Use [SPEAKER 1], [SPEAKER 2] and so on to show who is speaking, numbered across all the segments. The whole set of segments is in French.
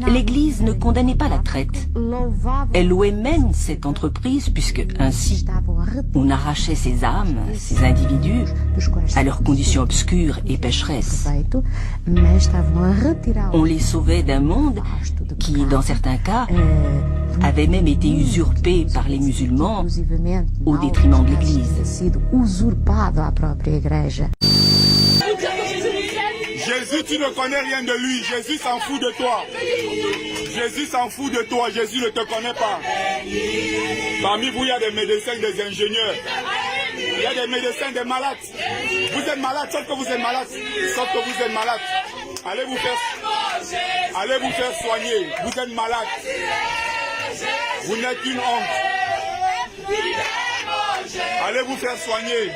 [SPEAKER 1] l'Église ne condamnait pas la traite. Elle louait même cette entreprise puisque, ainsi, on arrachait ces âmes, ces individus, à leurs conditions obscures et pécheresses. On les sauvait d'un monde qui, dans certains cas, avait même été usurpé par les musulmans au détriment de l'Église.
[SPEAKER 2] Jésus, tu ne connais rien de lui. Jésus s'en fout de toi. Jésus s'en fout de toi. Jésus ne te connaît pas. Parmi vous, il y a des médecins, des ingénieurs. Il y a des médecins, des malades. Vous êtes malade, sauf que vous êtes malade. Sauf que vous êtes malade. Allez vous faire soigner. Vous êtes malade. Vous n'êtes qu'une honte. Allez vous faire soigner.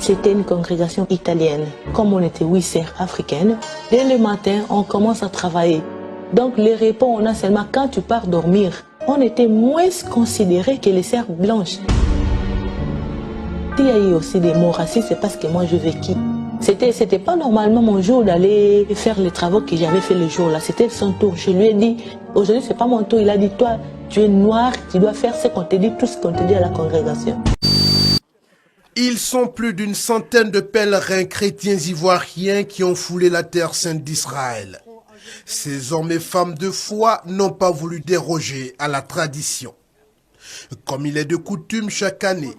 [SPEAKER 3] C'était une congrégation italienne. Comme on était 8 sœurs africaines, dès le matin, on commence à travailler. Donc les repas, on a seulement quand tu pars dormir. On était moins considérés que les sœurs blanches. Il y a eu aussi des mots racistes, c'est parce que moi je vécu. C'était pas normalement mon jour d'aller faire les travaux que j'avais fait le jour-là. C'était son tour. Je lui ai dit, aujourd'hui c'est pas mon tour. Il a dit, toi, tu es noir, tu dois faire ce qu'on te dit, tout ce qu'on te dit à la congrégation.
[SPEAKER 4] Ils sont plus d'une centaine de pèlerins chrétiens ivoiriens qui ont foulé la terre sainte d'Israël. Ces hommes et femmes de foi n'ont pas voulu déroger à la tradition. Comme il est de coutume chaque année,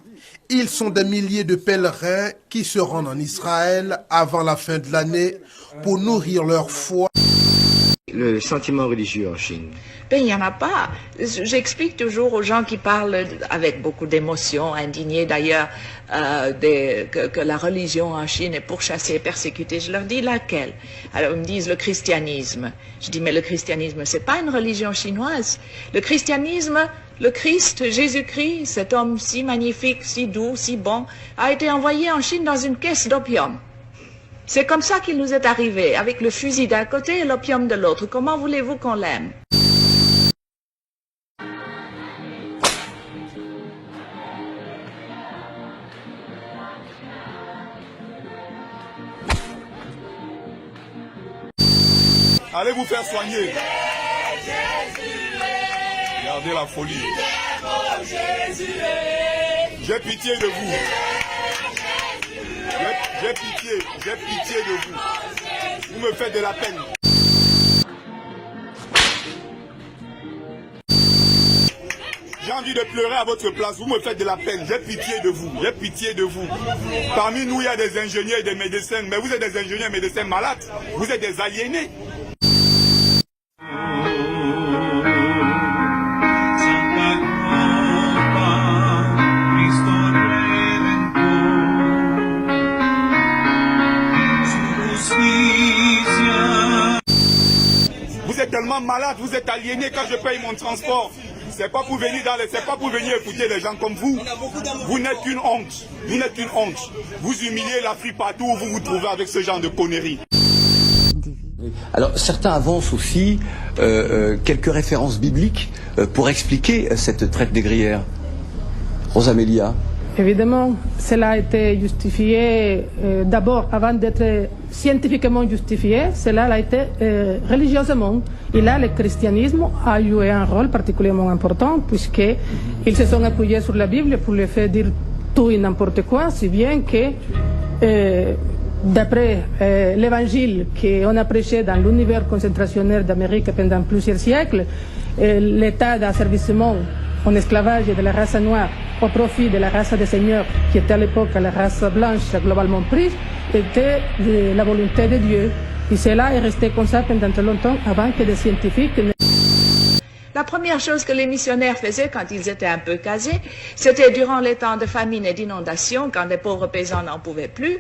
[SPEAKER 4] ils sont des milliers de pèlerins qui se rendent en Israël avant la fin de l'année pour nourrir leur foi.
[SPEAKER 5] Le sentiment religieux en Chine?
[SPEAKER 6] Ben, il n'y en a pas. J'explique toujours aux gens qui parlent avec beaucoup d'émotion, indignés d'ailleurs, que la religion en Chine est pourchassée, persécutée. Je leur dis laquelle? Alors ils me disent le christianisme. Je dis mais le christianisme, c'est pas une religion chinoise. Le christianisme, le Christ, Jésus-Christ, cet homme si magnifique, si doux, si bon, a été envoyé en Chine dans une caisse d'opium. C'est comme ça qu'il nous est arrivé, avec le fusil d'un côté et l'opium de l'autre. Comment voulez-vous qu'on l'aime?
[SPEAKER 2] Allez vous faire soigner. Regardez la folie. J'ai pitié de vous. J'ai pitié de vous. Vous me faites de la peine. J'ai envie de pleurer à votre place. Vous me faites de la peine. J'ai pitié de vous. J'ai pitié de vous. Parmi nous, il y a des ingénieurs et des médecins. Mais vous êtes des ingénieurs et médecins malades. Vous êtes des aliénés. Vous êtes tellement malade, vous êtes aliéné quand je paye mon transport. C'est pas pour venir écouter les gens comme vous. Vous n'êtes qu'une honte. Vous n'êtes qu'une honte. Vous humiliez l'Afrique partout où vous vous trouvez avec ce genre de conneries.
[SPEAKER 7] Alors certains avancent aussi quelques références bibliques pour expliquer cette traite négrière. Rosamélia.
[SPEAKER 8] Évidemment, cela a été justifié d'abord, avant d'être scientifiquement justifié, cela a été religieusement. Et là, le christianisme a joué un rôle particulièrement important puisqu'ils se sont appuyés sur la Bible pour le faire dire tout et n'importe quoi, si bien que d'après l'évangile qu'on a prêché dans l'univers concentrationnaire d'Amérique pendant plusieurs siècles, l'état d'asservissement en esclavage de la race noire au profit de la race des seigneurs, qui était à l'époque la race blanche globalement prise, était la volonté de Dieu. Et cela est resté comme ça pendant très longtemps avant que des scientifiques...
[SPEAKER 6] La première chose que les missionnaires faisaient quand ils étaient un peu casés, c'était durant les temps de famine et d'inondation, quand les pauvres paysans n'en pouvaient plus,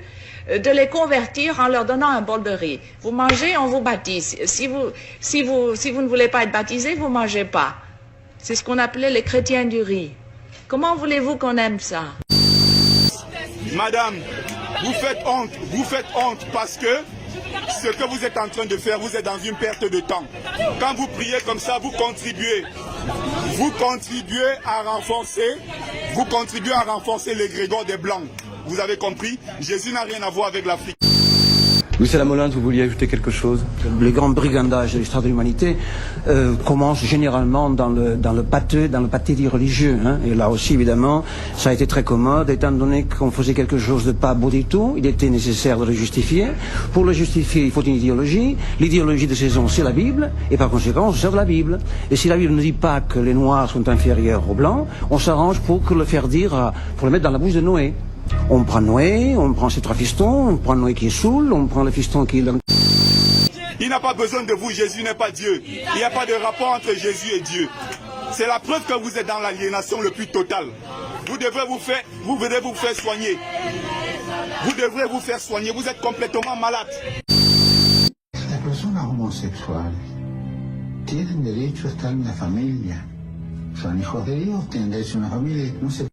[SPEAKER 6] de les convertir en leur donnant un bol de riz. Vous mangez, on vous baptise. Si vous ne voulez pas être baptisé, vous ne mangez pas. C'est ce qu'on appelait les chrétiens du riz. Comment voulez-vous qu'on aime ça?
[SPEAKER 2] Madame, vous faites honte parce que ce que vous êtes en train de faire, vous êtes dans une perte de temps. Quand vous priez comme ça, vous contribuez à renforcer l'égrégore des Blancs. Vous avez compris? Jésus n'a rien à voir avec l'Afrique.
[SPEAKER 7] Louis Salamolin, vous vouliez ajouter quelque chose?
[SPEAKER 9] Les grands brigandages de l'histoire de l'humanité commencent généralement dans le pâté dit religieux. Hein. Et là aussi, évidemment, ça a été très commode, étant donné qu'on faisait quelque chose de pas beau du tout, il était nécessaire de le justifier. Pour le justifier, il faut une idéologie. L'idéologie de ces hommes, c'est la Bible, et par conséquent, on se sert de la Bible. Et si la Bible ne dit pas que les Noirs sont inférieurs aux Blancs, on s'arrange pour le faire dire, pour le mettre dans la bouche de Noé. On prend Noé, on prend ses 3 fistons, on prend Noé qui est saoul, on prend le fiston qui est dans...
[SPEAKER 2] Il n'a pas besoin de vous, Jésus n'est pas Dieu. Il n'y a pas de rapport entre Jésus et Dieu. C'est la preuve que vous êtes dans l'aliénation le plus totale. Vous devrez vous faire soigner. Vous devrez vous faire soigner, vous êtes complètement malade.
[SPEAKER 10] Las personas homosexuales tienen derecho a estar en la familia. Son hijos de Dios, tienen derecho a una familia. No se...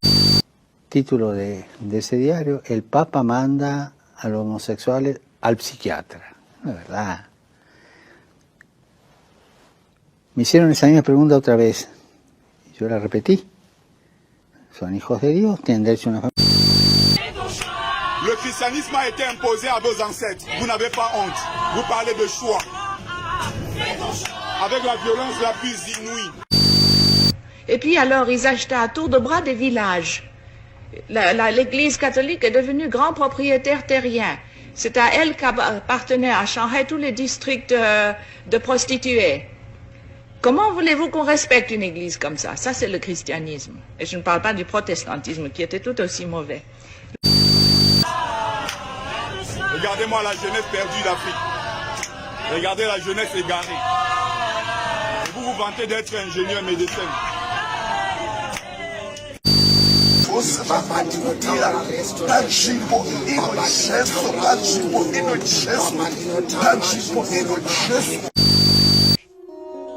[SPEAKER 10] Título de ese diario: el Papa manda a los homosexuales al psiquiatra. No es verdad. Me hicieron esa misma pregunta otra vez. Yo la repetí. Son hijos de Dios, tienen derecho a una familia.
[SPEAKER 2] Le christianisme a été imposé à vos ancêtres. Vous n'avez pas honte. Vous parlez de choix. Avec la violence la plus inouïe.
[SPEAKER 6] Et puis alors, ils achetaient à tour de bras des villages. L'Église catholique est devenue grand propriétaire terrien. C'est à elle qu'appartenaient à Shanghai tous les districts de prostituées. Comment voulez-vous qu'on respecte une église comme ça? Ça, c'est le christianisme. Et je ne parle pas du protestantisme, qui était tout aussi mauvais.
[SPEAKER 2] Regardez-moi la jeunesse perdue d'Afrique. Regardez la jeunesse égarée. Et vous vous vantez d'être ingénieur médecin.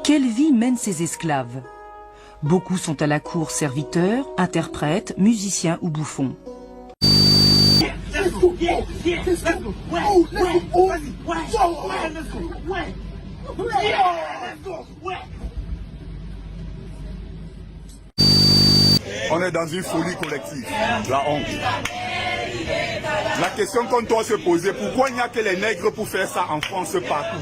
[SPEAKER 1] Quelle vie mènent ces esclaves? Beaucoup sont à la cour serviteurs, interprètes, musiciens ou bouffons.
[SPEAKER 2] On est dans une folie collective, la honte. La question qu'on doit se poser, pourquoi il n'y a que les nègres pour faire ça en France partout?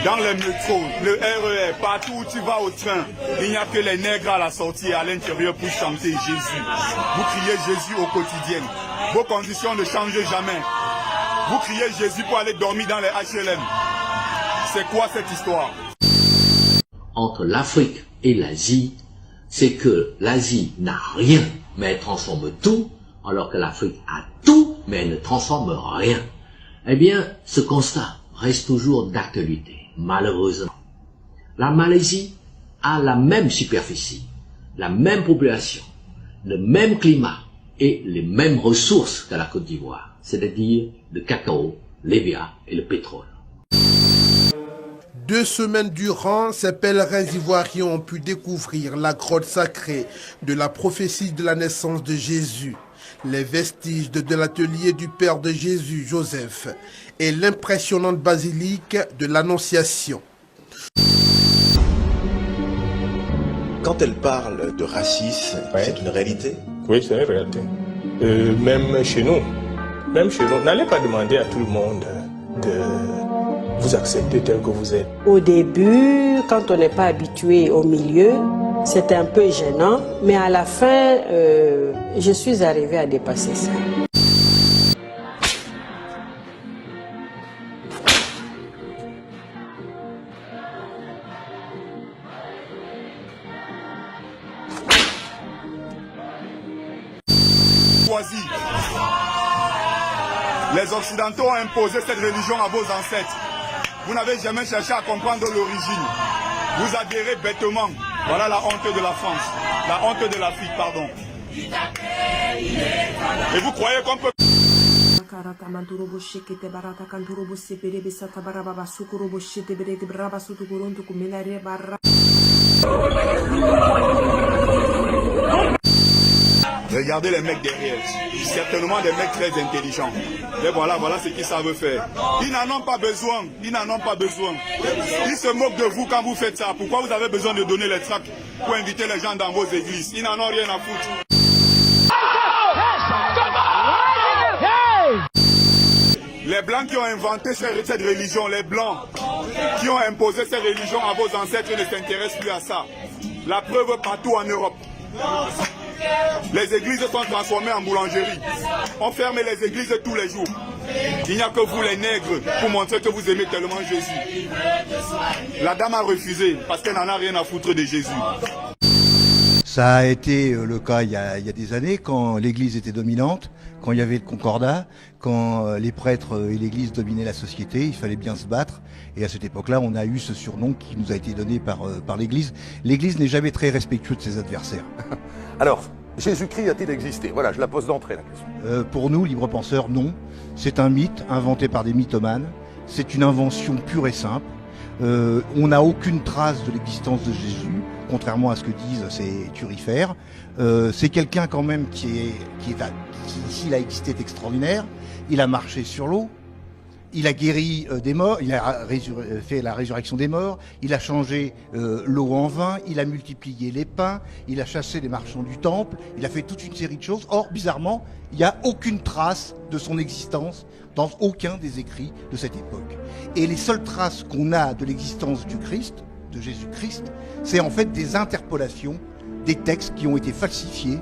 [SPEAKER 2] Dans les métros, le RER, partout où tu vas au train, il n'y a que les nègres à la sortie et à l'intérieur pour chanter Jésus. Vous criez Jésus au quotidien. Vos conditions ne changent jamais. Vous criez Jésus pour aller dormir dans les HLM. C'est quoi cette histoire?
[SPEAKER 11] Entre l'Afrique et l'Asie, c'est que l'Asie n'a rien, mais elle transforme tout, alors que l'Afrique a tout, mais elle ne transforme rien. Eh bien, ce constat reste toujours d'actualité, malheureusement. La Malaisie a la même superficie, la même population, le même climat et les mêmes ressources que la Côte d'Ivoire, c'est-à-dire le cacao, l'hévéa et le pétrole.
[SPEAKER 4] 2 semaines durant, ces pèlerins ivoiriens ont pu découvrir la grotte sacrée de la prophétie de la naissance de Jésus, les vestiges de l'atelier du père de Jésus, Joseph, et l'impressionnante basilique de l'Annonciation.
[SPEAKER 12] Quand elle parle de racisme, c'est une réalité?
[SPEAKER 13] Oui, c'est une réalité. Même chez nous, n'allez pas demander à tout le monde de vous accepter tel que vous êtes.
[SPEAKER 14] Au début, quand on n'est pas habitué au milieu, c'était un peu gênant, mais à la fin, je suis arrivée à dépasser ça.
[SPEAKER 2] Les Occidentaux ont imposé cette religion à vos ancêtres. Vous n'avez jamais cherché à comprendre l'origine. Vous adhérez bêtement. Voilà la honte de la France. La honte de l'Afrique, pardon. Et vous croyez qu'on peut... Regardez les mecs derrière, certainement des mecs très intelligents. Et voilà ce qu'ils savent faire. Ils n'en ont pas besoin, ils se moquent de vous quand vous faites ça. Pourquoi vous avez besoin de donner les tracts pour inviter les gens dans vos églises? Ils n'en ont rien à foutre. Les Blancs qui ont inventé cette religion, les Blancs qui ont imposé cette religion à vos ancêtres ne s'intéressent plus à ça. La preuve partout en Europe. Les églises sont transformées en boulangerie. On ferme les églises tous les jours. Il n'y a que vous les nègres pour montrer que vous aimez tellement Jésus. La dame a refusé parce qu'elle n'en a rien à foutre de Jésus.
[SPEAKER 15] Ça a été le cas il y a des années quand l'église était dominante, quand il y avait le concordat, quand les prêtres et l'église dominaient la société, il fallait bien se battre. Et à cette époque-là, on a eu ce surnom qui nous a été donné par l'église. L'église n'est jamais très respectueuse de ses adversaires.
[SPEAKER 16] Alors, Jésus-Christ a-t-il existé? Voilà, je la pose d'entrée la question.
[SPEAKER 15] Pour nous, libres penseurs, non. C'est un mythe inventé par des mythomanes. C'est une invention pure et simple. On n'a aucune trace de l'existence de Jésus, contrairement à ce que disent ces turifères. C'est quelqu'un quand même qui s'il a existé, est extraordinaire. Il a marché sur l'eau. Il a guéri des morts, il a fait la résurrection des morts, il a changé l'eau en vin, il a multiplié les pains, il a chassé les marchands du temple, il a fait toute une série de choses. Or, bizarrement, il n'y a aucune trace de son existence dans aucun des écrits de cette époque. Et les seules traces qu'on a de l'existence du Christ, de Jésus-Christ, c'est en fait des interpolations des textes qui ont été falsifiés,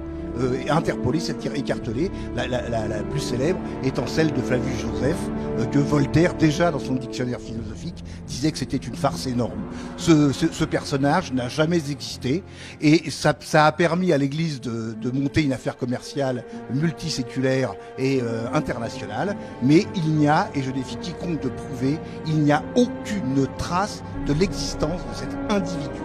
[SPEAKER 15] interpolée, c'est-à-dire écartelée, la plus célèbre étant celle de Flavius Joseph, que Voltaire, déjà dans son dictionnaire philosophique, disait que c'était une farce énorme. Ce personnage n'a jamais existé, et ça a permis à l'Église de monter une affaire commerciale multiséculaire et internationale, mais il n'y a, et je défie quiconque de prouver, il n'y a aucune trace de l'existence de cet individu.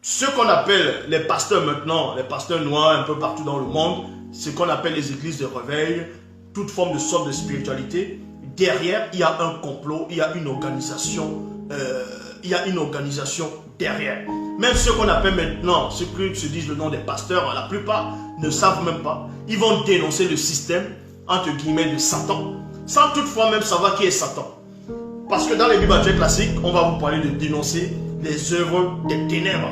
[SPEAKER 17] Ce qu'on appelle les pasteurs maintenant, les pasteurs noirs un peu partout dans le monde, ce qu'on appelle les églises de réveil, toute forme de sorte de spiritualité, derrière il y a un complot, il y a une organisation, derrière. Même ceux qu'on appelle maintenant, ceux qui se disent le nom des pasteurs, la plupart ne savent même pas. Ils vont dénoncer le système, entre guillemets, de Satan, sans toutefois même savoir qui est Satan. Parce que dans les bibliothèques classiques, on va vous parler de dénoncer les œuvres des ténèbres.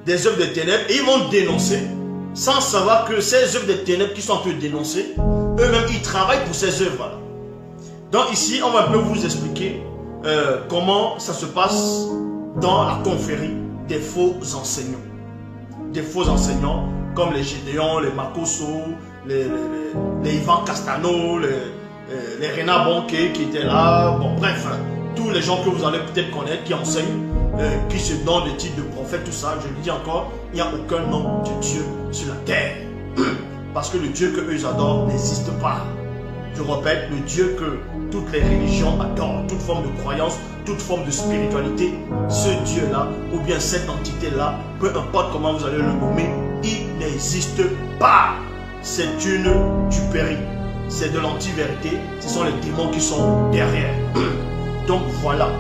[SPEAKER 17] Des œuvres de ténèbres, et ils vont dénoncer sans savoir que ces œuvres de ténèbres qui sont un peu dénoncées, eux-mêmes ils travaillent pour ces œuvres-là. Donc ici on va un peu vous expliquer comment ça se passe dans la confrérie des faux enseignants. Des faux enseignants comme les Gédéons, les Makosso, les Ivan Castano, les Renat Bonquet qui étaient là, bon bref, tous les gens que vous allez peut-être connaître qui enseignent, qui se donnent des titres de prophète, tout ça, je le dis encore, il n'y a aucun nom de Dieu sur la terre. Parce que le Dieu que eux adorent n'existe pas. Je répète, le Dieu que toutes les religions adorent, toute forme de croyance, toute forme de spiritualité, ce Dieu-là, ou bien cette entité-là, peu importe comment vous allez le nommer, il n'existe pas. C'est une duperie. C'est de l'anti-vérité. Ce sont les démons qui sont derrière. Donc voilà.